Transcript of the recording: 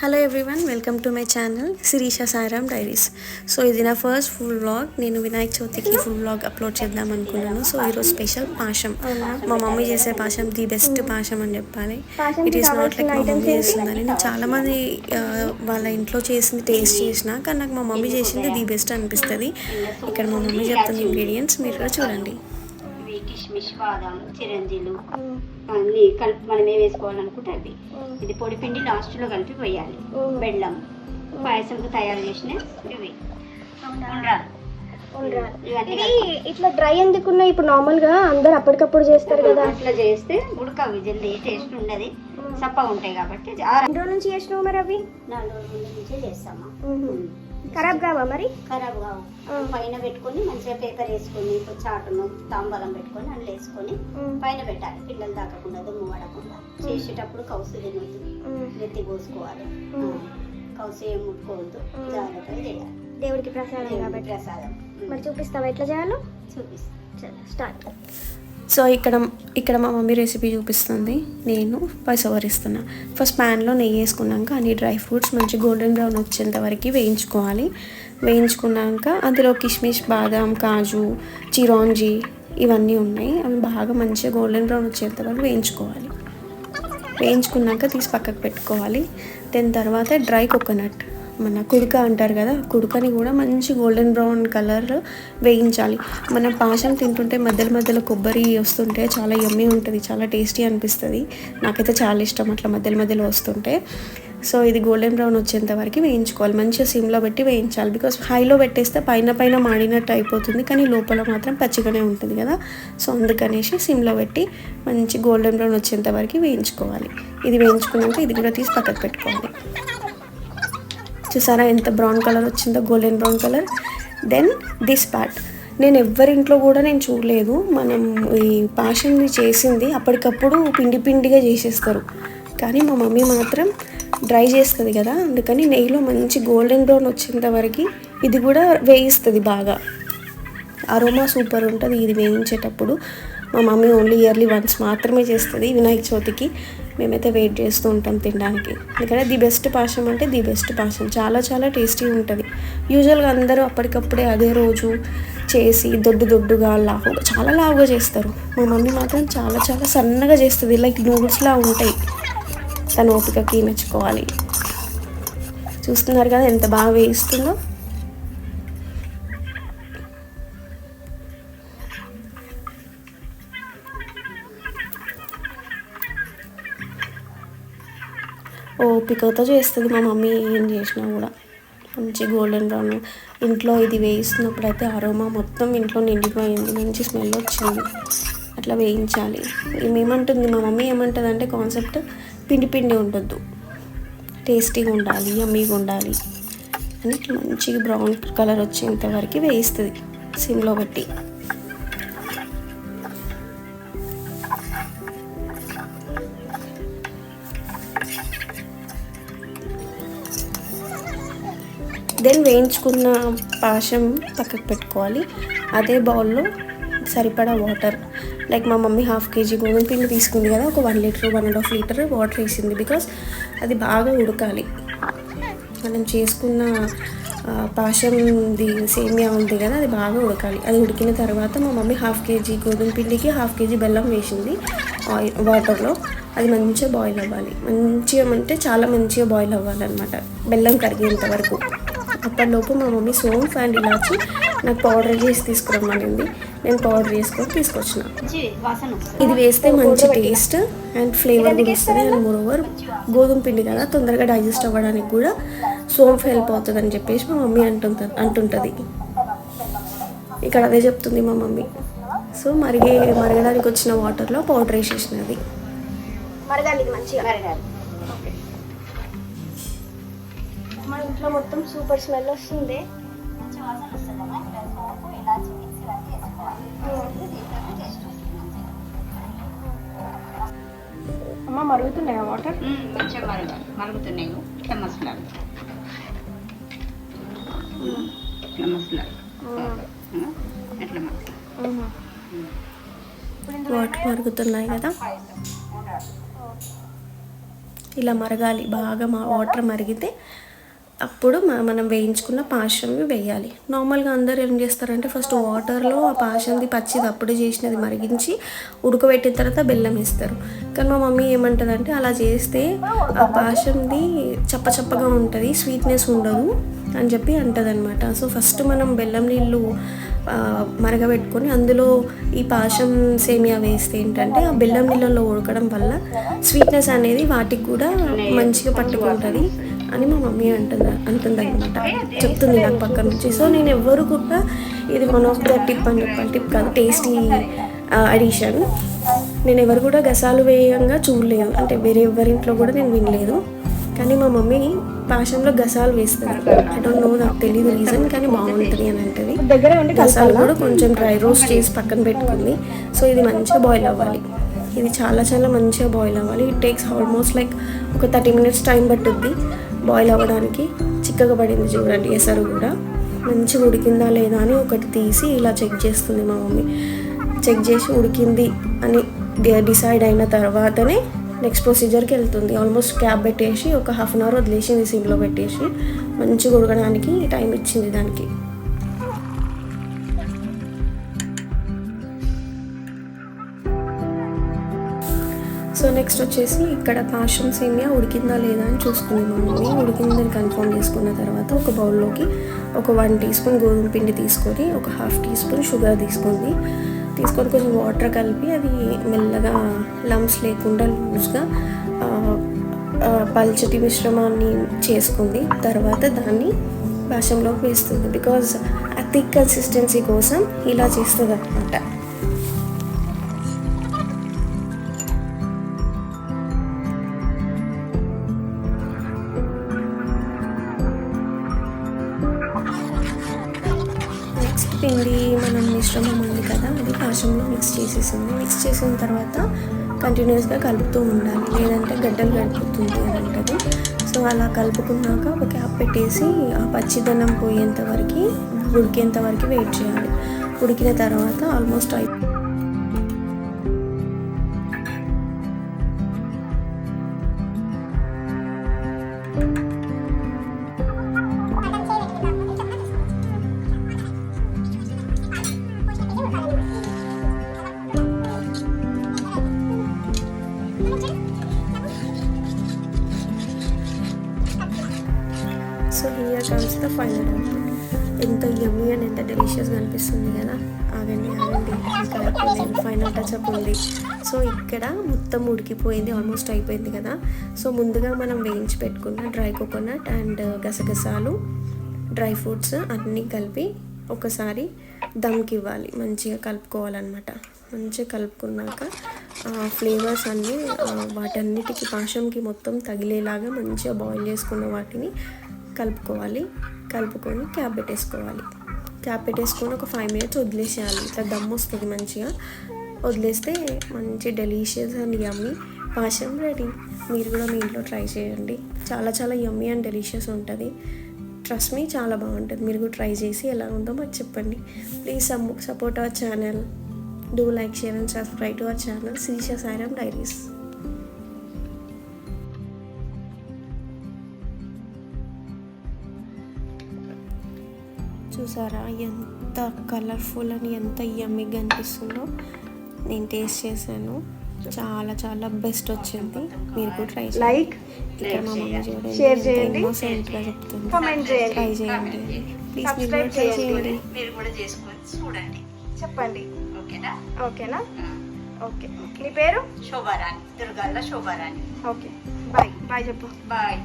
Hello everyone, welcome to my channel Sirisha Sairam diaries. So ఇది నా first full vlog. నేను వినాయక చవితికి ఫుల్ వ్లాగ్ అప్లోడ్ చేద్దాం అనుకున్నాను. సో ఈరోజు స్పెషల్ పాశం. మా మమ్మీ చేసే పాశం ది బెస్ట్ పాశం అని చెప్పాలి. ఇట్ ఈస్ నాట్ లైక్ మా మమ్మీ చేస్తుందని. నేను చాలామంది వాళ్ళ ఇంట్లో చేసింది టేస్ట్ చేసిన, కానీ నాకు మా మమ్మీ చేసింది ది బెస్ట్ అనిపిస్తుంది. ఇక్కడ మా మమ్మీ చెప్తున్న ఇంగ్రీడియంట్స్ మీరు కూడా చూడండి. కిష్మిష్, బాదం, చిరంజీలు అన్నీ కలిపి మనం ఏ వేసుకోవాలనుకుంటే అది. ఇది పొడి పిండి లాస్ట్లో కలిపి పోయాలి. బెల్లం, పాయసంకు తయారు చేసిన ఇవి ఇది ఇట్లా డ్రై ఎందుకున్నా? ఇప్పుడు నార్మల్ గా అందరు అప్పటికప్పుడు చేస్తారు కదా, అట్లా చేస్తే ఉడకవి జల్దీ, టేస్ట్ ఉండదు, సప్పగా ఉంటాయి కాబట్టి. 2 రోజుల నుంచి చేసినావు మరి అవి? 4 రోజుల ముందు నుంచే చేస్తామా. ఖరాబ్ కావా మరి? ఖరాబ్ కావు. పైన పెట్టుకొని మంచిగా పేపర్ వేసుకొని చాటును తాంబలం పెట్టుకొని అందులో వేసుకొని పైన పెట్టాలి. పిల్లలు తాకకుండా, దుమ్ము పడకుండా. చేసేటప్పుడు కౌసు తినొద్దు, నెత్తి కోసుకోవాలి. కౌసు ఏం ముట్టుకోవద్దు, జాగ్రత్తగా చేయాలి. దేవుడికి ప్రసాదం కాబట్టి. ప్రసాదం మరి చూపిస్తావా ఎట్లా చేయాలో? చూపిస్తా. స్టార్ట్. సో ఇక్కడ మా మమ్మీ రెసిపీ చూపిస్తుంది, నేను పసవరిస్తున్నా. ఫస్ట్ ప్యాన్లో నెయ్యి వేసుకున్నాక అన్ని డ్రై ఫ్రూట్స్ మంచి గోల్డెన్ బ్రౌన్ వచ్చేంత వరకు వేయించుకోవాలి. వేయించుకున్నాక అందులో కిష్మిష్, బాదం, కాజు, చిరాంజీ ఇవన్నీ ఉన్నాయి. అవి బాగా మంచిగా గోల్డెన్ బ్రౌన్ వచ్చేంత వరకు వేయించుకోవాలి. వేయించుకున్నాక తీసి పక్కకు పెట్టుకోవాలి. దాని తర్వాత డ్రై కోకోనట్, మన కుడుక అంటారు కదా, కుడుకని కూడా మంచి గోల్డెన్ బ్రౌన్ కలర్ వేయించాలి. మనం పాశం తింటుంటే మధ్యలో కొబ్బరి వస్తుంటే చాలా యమ్మీ ఉంటుంది, చాలా టేస్టీ అనిపిస్తుంది. నాకైతే చాలా ఇష్టం అట్లా మధ్యలో వస్తుంటే. సో ఇది గోల్డెన్ బ్రౌన్ వచ్చేంత వరకు వేయించుకోవాలి. మంచిగా సిమ్లో పెట్టి వేయించాలి. బికాస్ హైలో పెట్టేస్తే పైన మాడినట్టు అయిపోతుంది, కానీ లోపల మాత్రం పచ్చిగానే ఉంటుంది కదా. సో అందుకనేసి సిమ్లో పెట్టి మంచి గోల్డెన్ బ్రౌన్ వచ్చేంత వరకు వేయించుకోవాలి. ఇది వేయించుకున్నాక ఇది కూడా తీసి పక్కకు పెట్టుకోవాలి. చూసారా ఎంత బ్రౌన్ కలర్ వచ్చిందో, golden brown colour. Then this part నేను ఎవరింట్లో కూడా నేను చూడలేదు. మనం ఈ పాషన్ని చేసింది అప్పటికప్పుడు పిండిగా చేసేస్తారు, కానీ మా మమ్మీ మాత్రం డ్రై చేస్తుంది కదా, అందుకని నెయ్యిలో మంచి గోల్డెన్ బ్రౌన్ వచ్చేంత వరకు ఇది కూడా వేయిస్తుంది. బాగా అరోమా సూపర్ ఉంటుంది ఇది వేయించేటప్పుడు. మా మమ్మీ ఓన్లీ ఇయర్లీ వన్స్ మాత్రమే చేస్తుంది వినాయక చవితికి. మేమైతే వెయిట్ చేస్తూ ఉంటాం తినడానికి. ఎందుకంటే ది బెస్ట్ పాశం అంటే ది బెస్ట్ పాశం, చాలా టేస్టీ ఉంటుంది. యూజువల్గా అందరూ అప్పటికప్పుడే అదే రోజు చేసి దొడ్డుగా చాలా లావుగా చేస్తారు. మా మమ్మీ మాత్రం చాలా సన్నగా చేస్తుంది, లైక్ నూడిల్స్లా ఉంటాయి. తన ఓపికకి మెచ్చుకోవాలి. చూస్తున్నారు కదా ఎంత బాగా వేయిస్తుందో. ఓపికతో చేస్తుంది మా మమ్మీ ఏం చేసినా కూడా. మంచి గోల్డెన్ బ్రౌన్ ఇంట్లో ఇది వేయిస్తున్నప్పుడు అయితే అరోమా మొత్తం ఇంట్లో నిండిపోయింది, మంచి స్మెల్ వచ్చింది. అట్లా వేయించాలి. ఏమంటుంది మా మమ్మీ ఏమంటుంది అంటే కాన్సెప్ట్ పిండి ఉండొద్దు, టేస్టీగా ఉండాలి, యమ్మీగా ఉండాలి అని మంచిగా బ్రౌన్ కలర్ వచ్చేంత వరకు వేయిస్తుంది సిమ్లో పెట్టి. దెన్ వేయించుకున్న పాశం పక్కకు పెట్టుకోవాలి. అదే బౌల్లో సరిపడా వాటర్, లైక్ మా మమ్మీ 1/2 kg గోధుమ పిండి తీసుకుంది కదా, ఒక 1 లీటర్ 1.5 లీటర్ వాటర్ వేసింది. బికాస్ అది బాగా ఉడకాలి. మనం చేసుకున్న పాశంది సేమియా ఉంది కదా, అది బాగా ఉడకాలి. అది ఉడికిన తర్వాత మా మమ్మీ 1/2 kg గోధుమ పిండికి 1/2 kg బెల్లం వేసింది వాటర్లో. అది మంచిగా బాయిల్ అవ్వాలి. అంటే చాలా మంచిగా బాయిల్ అవ్వాలన్నమాట, బెల్లం కరిగేంత వరకు. అప్పటిలోపు మా మమ్మీ సోంఫ్ అండ్ ఇలాచి నాకు పౌడర్ చేసి తీసుకురమ్మనింది. నేను పౌడర్ చేసుకొని తీసుకొచ్చిన. ఇది వేస్తే మంచి టేస్ట్ అండ్ ఫ్లేవర్ కూడా వస్తుంది. అండ్ మోరోవర్ గోధుమ పిండి కదా, తొందరగా డైజెస్ట్ అవ్వడానికి కూడా సోంఫ్ హెల్ప్ అవుతుంది అని చెప్పేసి మా మమ్మీ అంటుంటుంది. ఇక్కడ అదే చెప్తుంది మా మమ్మీ. సో మరగడానికి వచ్చిన వాటర్లో పౌడర్ వేసేసినది. మరగాలి మంచిగా. మా ఇంట్లో మొత్తం సూపర్ స్మెల్ వస్తుంది. అమ్మ మరుగుతున్నాయా వాటర్? కొంచెం మరుగుతున్నాయి. ఇట్లా మసలాలు వాటర్ మరుగుతున్నాయి కదా, ఇలా మరగాలి బాగా, వాటర్ మరిగితే అప్పుడు మనం వేయించుకున్న పాషంని వేయాలి. నార్మల్గా అందరు ఏం చేస్తారంటే ఫస్ట్ వాటర్లో ఆ పాషంది పచ్చిది అప్పుడే చేసినది మరిగించి ఉడకబెట్టిన తర్వాత బెల్లం వేస్తారు. కానీ మా మమ్మీ ఏమంటుందంటే అలా చేస్తే ఆ పాషంది చప్పచప్పగా ఉంటుంది, స్వీట్నెస్ ఉండదు అని చెప్పి అంటదనమాట. సో ఫస్ట్ మనం బెల్లం నీళ్ళు మరగబెట్టుకొని అందులో ఈ పాషం సేమియా వేస్తే ఏంటంటే ఆ బెల్లం నీళ్ళలో ఉడకడం వల్ల స్వీట్నెస్ అనేది వాటికి కూడా మంచిగా పట్టుకుంటుంది అని మా మమ్మీ అంటుంది అనమాట, చెప్తుంది నాకు పక్క నుంచి. సో నేను ఎవరు కూడా ఇది వన్ ఆఫ్ ద టిప్ అని చెప్పాలి, టిప్ కాదు, టేస్టీ అడిషన్. నేను ఎవరు కూడా గసాలు వేయంగా చూడలేదు, అంటే వేరే ఎవరింట్లో కూడా నేను వినలేదు. కానీ మా మమ్మీ పాషంలో గసాలు వేస్తారు. ఐ డోంట్ నో, నాకు తెలియదు రీజన్, కానీ బాగుంటుంది అని అంటది. గసాలు కూడా కొంచెం డ్రై రోస్ట్ చేసి పక్కన పెట్టుకుంది. సో ఇది మంచిగా బాయిల్ అవ్వాలి, ఇది చాలా చాలా మంచిగా బాయిల్ అవ్వాలి. ఇట్ టేక్స్ ఆల్మోస్ట్ లైక్ ఒక 30 minutes టైం పట్టుద్ది బాయిల్ అవ్వడానికి. చిక్కగా పడింది చూడండి, ఎసరు కూడా మంచిగా ఉడికిందా లేదా అని ఒకటి తీసి ఇలా చెక్ చేస్తుంది మా మమ్మీ. చెక్ చేసి ఉడికింది అని డిసైడ్ అయిన తర్వాతనే నెక్స్ట్ ప్రొసీజర్కి వెళ్తుంది. ఆల్మోస్ట్ క్యాప్ పెట్టేసి ఒక 1/2 hour వదిలేసింది సిమ్లో పెట్టేసి, మంచిగా ఉడకడానికి టైం ఇచ్చింది దానికి. సో నెక్స్ట్ వచ్చేసి ఇక్కడ పాషం సేమియా ఉడికిందా లేదా అని చూసుకుంది మా మమ్మీ. ఉడికిందని కన్ఫర్మ్ చేసుకున్న తర్వాత ఒక బౌల్లోకి ఒక 1 teaspoon గోధుమ పిండి తీసుకొని ఒక 1/2 teaspoon షుగర్ తీసుకొని కొంచెం వాటర్ కలిపి అది మెల్లగా లంప్స్ లేకుండా లూజ్గా పల్చటి మిశ్రమాన్ని చేసుకుంది. తర్వాత దాన్ని పాషంలోకి వేస్తుంది. బికాజ్ ఆ థిక్ కన్సిస్టెన్సీ కోసం ఇలా చేస్తుంది అనమాట. పిండి మనం మిశ్రమం ఉంది కదా, అది పాషంలో మిక్స్ చేసేసింది. మిక్స్ చేసిన తర్వాత కంటిన్యూస్గా కలుపుతూ ఉండాలి, లేదంటే గడ్డలు గడుపుతుంది అని అంటది. సో అలా కలుపుకున్నాక ఒక క్యాప్ పెట్టేసి ఆ పచ్చిదనం పోయేంత వరకు ఉడికేంత వరకు వెయిట్ చేయాలి. ఉడికిన తర్వాత almost so here comes the final output. ఎంత యమ్మీ అండ్ ఎంత డెలిషియస్గా అనిపిస్తుంది కదా. ఆగండి ఇంకా అయిపోయింది, ఫైనల్ టచ్అప్ ఉంది. సో ఇక్కడ మొత్తం ఉడికిపోయింది, ఆల్మోస్ట్ అయిపోయింది కదా. సో ముందుగా మనం వేయించి పెట్టుకున్న డ్రై కోకోనట్ అండ్ గసగసాలు, డ్రై ఫ్రూట్స్ అన్నీ కలిపి ఒకసారి దమ్కి ఇవ్వాలి, మంచిగా కలుపుకోవాలన్నమాట. మంచిగా కలుపుకున్నాక ఫ్లేవర్స్ అన్నీ వాటన్నిటికి పాషంకి మొత్తం తగిలేలాగా మంచిగా బాయిల్ చేసుకున్న వాటిని కలుపుకోవాలి. కలుపుకొని క్యాప్ పెట్టేసుకోవాలి. క్యాప్ పెట్టేసుకొని ఒక 5 minutes వదిలేసేయాలి. ఇట్లా దమ్ వస్తుంది మంచిగా. వదిలేస్తే మంచి delicious and yummy Pasham ready. మీరు కూడా మీ ఇంట్లో ట్రై చేయండి, చాలా చాలా యమ్మీ అండ్ డెలీషియస్ ఉంటుంది. ట్రస్ట్ మీ, చాలా బాగుంటుంది. మీరు కూడా ట్రై చేసి ఎలా ఉందో మాకు చెప్పండి. Please support our channel. Do like, share and subscribe to our channel Sirisha Sairam diaries. చూసారా ఎంత కలర్ఫుల్ అని ఎంత యమ్మీగా అనిపిస్తుందో. నేను టేస్ట్ చేశాను, చాలా చాలా బెస్ట్ వచ్చింది. మీరు కూడా ట్రై చేయండి. లైక్, ఇక్కడ మా మమ్మీ చూడండి, షేర్ చేయండి, ఇన్నోసెంట్గా చెప్తుంది. కామెంట్ చేయండి, ట్రై చేయండి ప్లీజ్. మీరు కూడా సబ్స్క్రైబ్ ట్రై చేయండి. చేయండి. మీరు కూడా చేసుకొని చూడండి. చెప్పండి. ఓకేనా? ఓకేనా? ఓకే. మీ పేరు? Shobharani, Durgala Shobharani. Okay. Bye. Bye చెప్పు. బాయ్.